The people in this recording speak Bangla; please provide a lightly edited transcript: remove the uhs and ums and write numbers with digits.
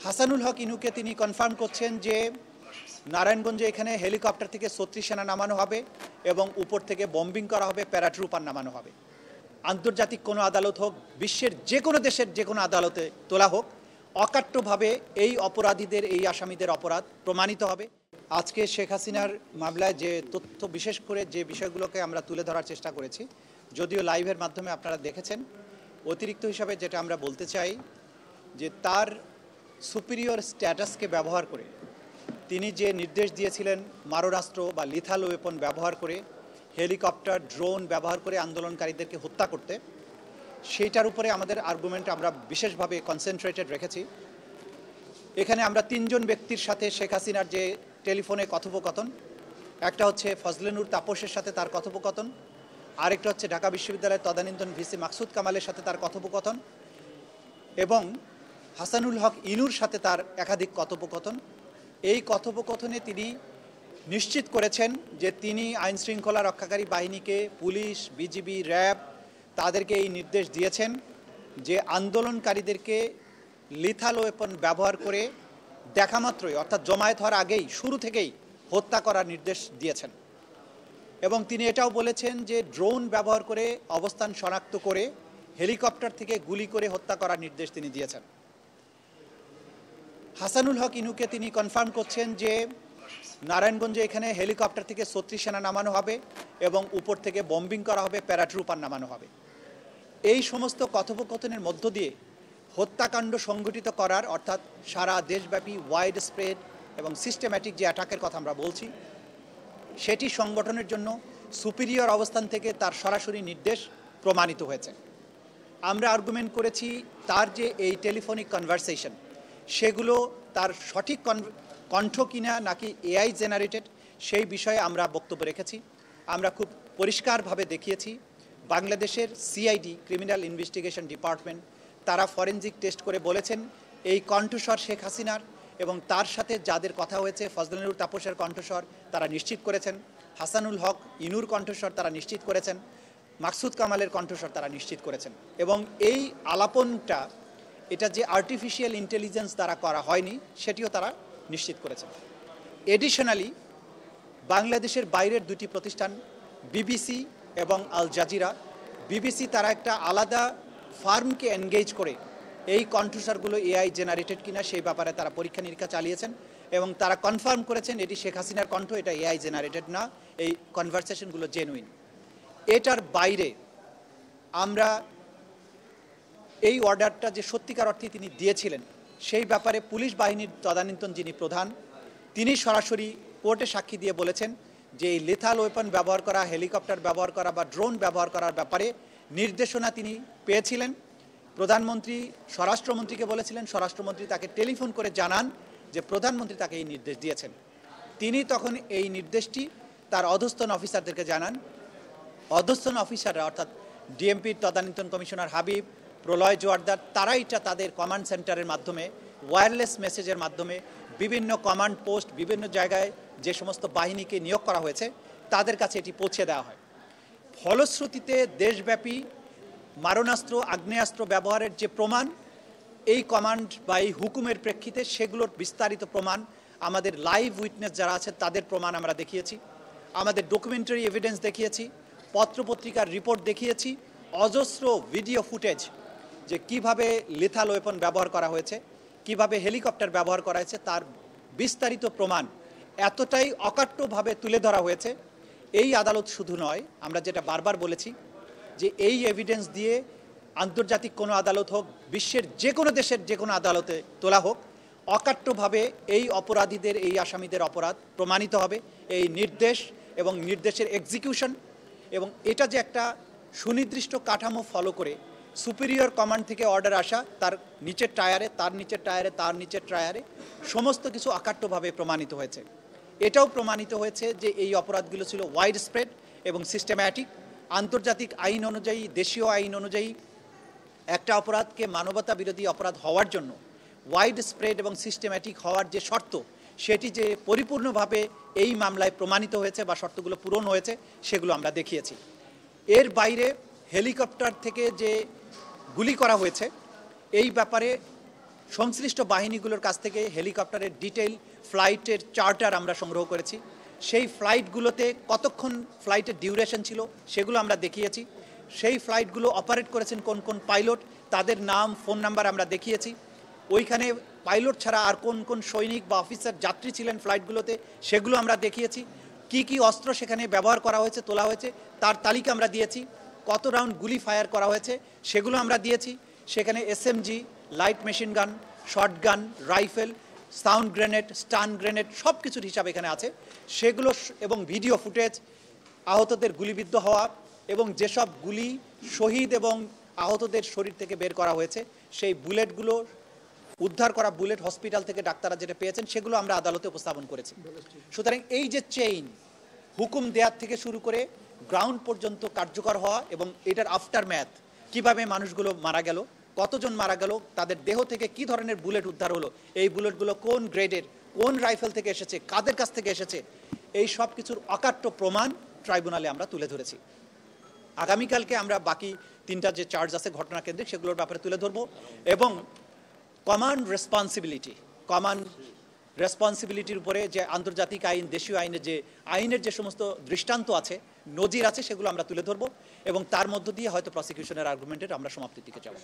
হাসানুল হক ইনুকে তিনি কনফার্ম করছেন যে নারায়ণগঞ্জে এখানে হেলিকপ্টার থেকে ৩৬ সেনা নামানো হবে এবং উপর থেকে বম্বিং করা হবে, প্যারাট্রুপার নামানো হবে। আন্তর্জাতিক কোনো আদালত হোক, বিশ্বের যে কোনো দেশের যে কোনো আদালতে তোলা হোক, অকাট্যভাবে এই অপরাধীদের, এই আসামিদের অপরাধ প্রমাণিত হবে। আজকে শেখ হাসিনার মামলায় যে তথ্য, বিশেষ করে যে বিষয়গুলোকে আমরা তুলে ধরার চেষ্টা করেছি, যদিও লাইভের মাধ্যমে আপনারা দেখেছেন, অতিরিক্ত হিসাবে যেটা আমরা বলতে চাই যে তার সুপিরিয়র স্ট্যাটাসকে ব্যবহার করে তিনি যে নির্দেশ দিয়েছিলেন মারণাস্ত্র বা লিথাল ওয়েপন ব্যবহার করে, হেলিকপ্টার, ড্রোন ব্যবহার করে আন্দোলনকারীদেরকে হত্যা করতে, সেইটার উপরে আমাদের আর্গুমেন্ট আমরা বিশেষভাবে কনসেন্ট্রেটেড রেখেছি। এখানে আমরা ৩ জন ব্যক্তির সাথে শেখ হাসিনার যে টেলিফোনে কথোপকথন, একটা হচ্ছে ফজলে নূর তাপসের সাথে তার কথোপকথন, আরেকটা হচ্ছে ঢাকা বিশ্ববিদ্যালয়ের তদানীন্তন ভিসি মাকসুদ কামালের সাথে তার কথোপকথন, এবং হাসানুল হক ইনুর সাথে তার একাধিক কথোপকথন। এই কথোপকথনে তিনি নিশ্চিত করেছেন যে তিনি আইনশৃঙ্খলা রক্ষাকারী বাহিনীকে, পুলিশ, বিজিবি, র্যাব, তাদেরকে এই নির্দেশ দিয়েছেন যে আন্দোলনকারীদেরকে লিথাল ওয়েপন ব্যবহার করে দেখামাত্রই, অর্থাৎ জমায়েত হওয়ার আগেই, শুরু থেকেই হত্যা করার নির্দেশ দিয়েছেন। এবং তিনি এটাও বলেছেন যে ড্রোন ব্যবহার করে অবস্থান শনাক্ত করে হেলিকপ্টার থেকে গুলি করে হত্যা করার নির্দেশ তিনি দিয়েছেন। হাসানুল হক ইনুকে তিনি কনফার্ম করছেন যে নারায়ণগঞ্জে এখানে হেলিকপ্টার থেকে ৩৬ সেনা নামানো হবে এবং উপর থেকে বম্বিং করা হবে, প্যারাট্রুপার নামানো হবে। এই সমস্ত কথোপকথনের মধ্য দিয়ে হত্যাকাণ্ড সংগঠিত করার, অর্থাৎ সারা দেশব্যাপী ওয়াইড স্প্রেড এবং সিস্টেম্যাটিক যে অ্যাটাকের কথা আমরা বলছি, সেটি সংগঠনের জন্য সুপিরিয়র অবস্থান থেকে তার সরাসরি নির্দেশ প্রমাণিত হয়েছে। আমরা আর্গুমেন্ট করেছি তার যে এই টেলিফোনিক কনভারসেশন, সেগুলো তার সঠিক কণ্ঠ কিনা নাকি এআই জেনারেটেড, সেই বিষয়ে আমরা বক্তব্য রেখেছি। আমরা খুব পরিষ্কারভাবে দেখিয়েছি বাংলাদেশের সিআইডি, ক্রিমিনাল ইনভেস্টিগেশন ডিপার্টমেন্ট, তারা ফরেনজিক টেস্ট করে বলেছেন এই কণ্ঠস্বর শেখ হাসিনার, এবং তার সাথে যাদের কথা হয়েছে ফজলে নূর তাপসের কণ্ঠস্বর তারা নিশ্চিত করেছেন, হাসানুল হক ইনুর কণ্ঠস্বর তারা নিশ্চিত করেছেন, মাকসুদ কামালের কণ্ঠস্বর তারা নিশ্চিত করেছেন। এবং এই আলাপনটা, এটা যে আর্টিফিশিয়াল ইন্টেলিজেন্স দ্বারা করা হয়নি, সেটিও তারা নিশ্চিত করেছেন। এডিশনালি বাংলাদেশের বাইরের 2টি প্রতিষ্ঠান, বিবিসি এবং আল জাজিরা, বিবিসি তারা একটা আলাদা ফার্মকে এনগেজ করে এই কণ্ঠস্বরগুলো এআই জেনারেটেড কিনা সেই ব্যাপারে তারা পরীক্ষা নিরীক্ষা চালিয়েছেন এবং তারা কনফার্ম করেছেন এটি শেখ হাসিনার কণ্ঠ, এটা এআই জেনারেটেড না, এই কনভারসেশনগুলো জেনুইন। এটার বাইরে আমরা এই অর্ডারটা যে সত্যিকার অর্থে তিনি দিয়েছিলেন সেই ব্যাপারে পুলিশ বাহিনীর তদানীন্তন যিনি প্রধান, তিনি সরাসরি কোর্টে সাক্ষী দিয়ে বলেছেন যে এই লিথাল ওয়েপন ব্যবহার করা, হেলিকপ্টার ব্যবহার করা বা ড্রোন ব্যবহার করার ব্যাপারে নির্দেশনা তিনি পেয়েছিলেন। প্রধানমন্ত্রী স্বরাষ্ট্রমন্ত্রীকে বলেছিলেন, স্বরাষ্ট্রমন্ত্রী তাকে টেলিফোন করে জানান যে প্রধানমন্ত্রী তাকে এই নির্দেশ দিয়েছেন। তিনি তখন এই নির্দেশটি তার অধস্তন অফিসারদেরকে জানান। অধস্তন অফিসাররা, অর্থাৎ ডিএমপির তদানীন্তন কমিশনার হাবিব, প্রলয় জোয়ারদার, তারা এটা তাদের কমান্ড সেন্টারের মাধ্যমে, ওয়্যারলেস মেসেজের মাধ্যমে বিভিন্ন কমান্ড পোস্ট, বিভিন্ন জায়গায় যে সমস্ত বাহিনীকে নিয়োগ করা হয়েছে তাদের কাছে এটি পৌঁছে দেওয়া হয়। ফলশ্রুতিতে দেশব্যাপী মারণাস্ত্র, আগ্নেয়াস্ত্র ব্যবহারের যে প্রমাণ, এই কমান্ড বা এই হুকুমের প্রেক্ষিতে সেগুলোর বিস্তারিত প্রমাণ, আমাদের লাইভ উইটনেস যারা আছে তাদের প্রমাণ আমরা দেখিয়েছি, আমাদের ডকুমেন্টারি এভিডেন্স দেখিয়েছি, পত্রপত্রিকার রিপোর্ট দেখিয়েছি, অজস্র ভিডিও ফুটেজ যে কিভাবে লিথাল ওয়েপন ব্যবহার করা হয়েছে, কিভাবে হেলিকপ্টার ব্যবহার করা হয়েছে, তার বিস্তারিত প্রমাণ এতটাই অকাট্যভাবে তুলে ধরা হয়েছে। এই আদালত শুধু নয়, আমরা যেটা বারবার বলেছি যে এই এভিডেন্স দিয়ে আন্তর্জাতিক কোনো আদালত হোক, বিশ্বের যে কোনো দেশের যে কোনো আদালতে তোলা হোক, অকাট্যভাবে এই অপরাধীদের, এই আসামিদের অপরাধ প্রমাণিত হবে। এই নির্দেশ এবং নির্দেশের এক্সিকিউশন, এবং এটা যে একটা সুনির্দিষ্ট কাঠামো ফলো করে সুপিরিয়র কমান্ড থেকে অর্ডার আসা, তার নিচের টায়ারে, তার নিচের টায়ারে, তার নিচের টায়ারে, সমস্ত কিছু অকাট্যভাবে প্রমাণিত হয়েছে। এটাও প্রমাণিত হয়েছে যে এই অপরাধগুলো ছিল ওয়াইড স্প্রেড এবং সিস্টেম্যাটিক। আন্তর্জাতিক আইন অনুযায়ী, দেশীয় আইন অনুযায়ী একটা অপরাধকে মানবতা বিরোধী অপরাধ হওয়ার জন্য ওয়াইড স্প্রেড এবং সিস্টেম্যাটিক হওয়ার যে শর্ত, সেটি যে পরিপূর্ণভাবে এই মামলায় প্রমাণিত হয়েছে বা শর্তগুলো পূরণ হয়েছে, সেগুলো আমরা দেখিয়েছি। এর বাইরে হেলিকপ্টার থেকে যে গুলি করা হয়েছে, এই ব্যাপারে সংশ্লিষ্ট বাহিনীগুলোর কাছ থেকে হেলিকপ্টারের ডিটেইল ফ্লাইটের চার্টার আমরা সংগ্রহ করেছি। সেই ফ্লাইটগুলোতে কতক্ষণ ফ্লাইটের ডিউরেশন ছিল সেগুলো আমরা দেখিয়েছি। সেই ফ্লাইটগুলো অপারেট করেছেন কোন কোন পাইলট, তাদের নাম ফোন নাম্বার আমরা দেখিয়েছি। ওইখানে পাইলট ছাড়া আর কোন কোন সৈনিক বা অফিসার যাত্রী ছিলেন ফ্লাইটগুলোতে সেগুলো আমরা দেখিয়েছি। কি কি অস্ত্র সেখানে ব্যবহার করা হয়েছে, তোলা হয়েছে তার তালিকা আমরা দিয়েছি। কত রাউন্ড গুলি ফায়ার করা হয়েছে সেগুলো আমরা দিয়েছি। সেখানে SMG, light machine gun, shotgun, rifle, sound grenade, stun grenade সব কিছুর হিসাব এখানে আছে। সেগুলো এবং ভিডিও ফুটেজ, আহতদের গুলিবিদ্ধ হওয়া এবং যেসব গুলি শহীদ এবং আহতদের শরীর থেকে বের করা হয়েছে সেই বুলেটগুলো, উদ্ধার করা বুলেট হসপিটাল থেকে ডাক্তাররা যেটা পেয়েছেন সেগুলো আমরা আদালতে উপস্থাপন করেছি। সুতরাং এই যে চেইন, হুকুম দেওয়ার থেকে শুরু করে গ্রাউন্ড পর্যন্ত কার্যকর হওয়া এবং এটার আফটার ম্যাথ, কীভাবে মানুষগুলো মারা গেল, কতজন মারা গেল, তাদের দেহ থেকে কি ধরনের বুলেট উদ্ধার হলো, এই বুলেটগুলো কোন গ্রেডের, কোন রাইফেল থেকে এসেছে, কাদের কাছ থেকে এসেছে, এই সব কিছুর অকাট্য প্রমাণ ট্রাইব্যুনালে আমরা তুলে ধরেছি। আগামীকালকে আমরা বাকি 3টা যে চার্জ আছে ঘটনা কেন্দ্রিক সেগুলোর ব্যাপারে তুলে ধরবো এবং কমান্ড রেসপন্সিবিলিটির উপরে যে আন্তর্জাতিক আইন, দেশীয় আইনের যে আইনের যে সমস্ত দৃষ্টান্ত আছে, নজির আছে, সেগুলো আমরা তুলে ধরবো এবং তার মধ্য দিয়ে হয়তো প্রসিকিউশনের আর্গুমেন্টের আমরা সমাপ্তির দিকে যাব।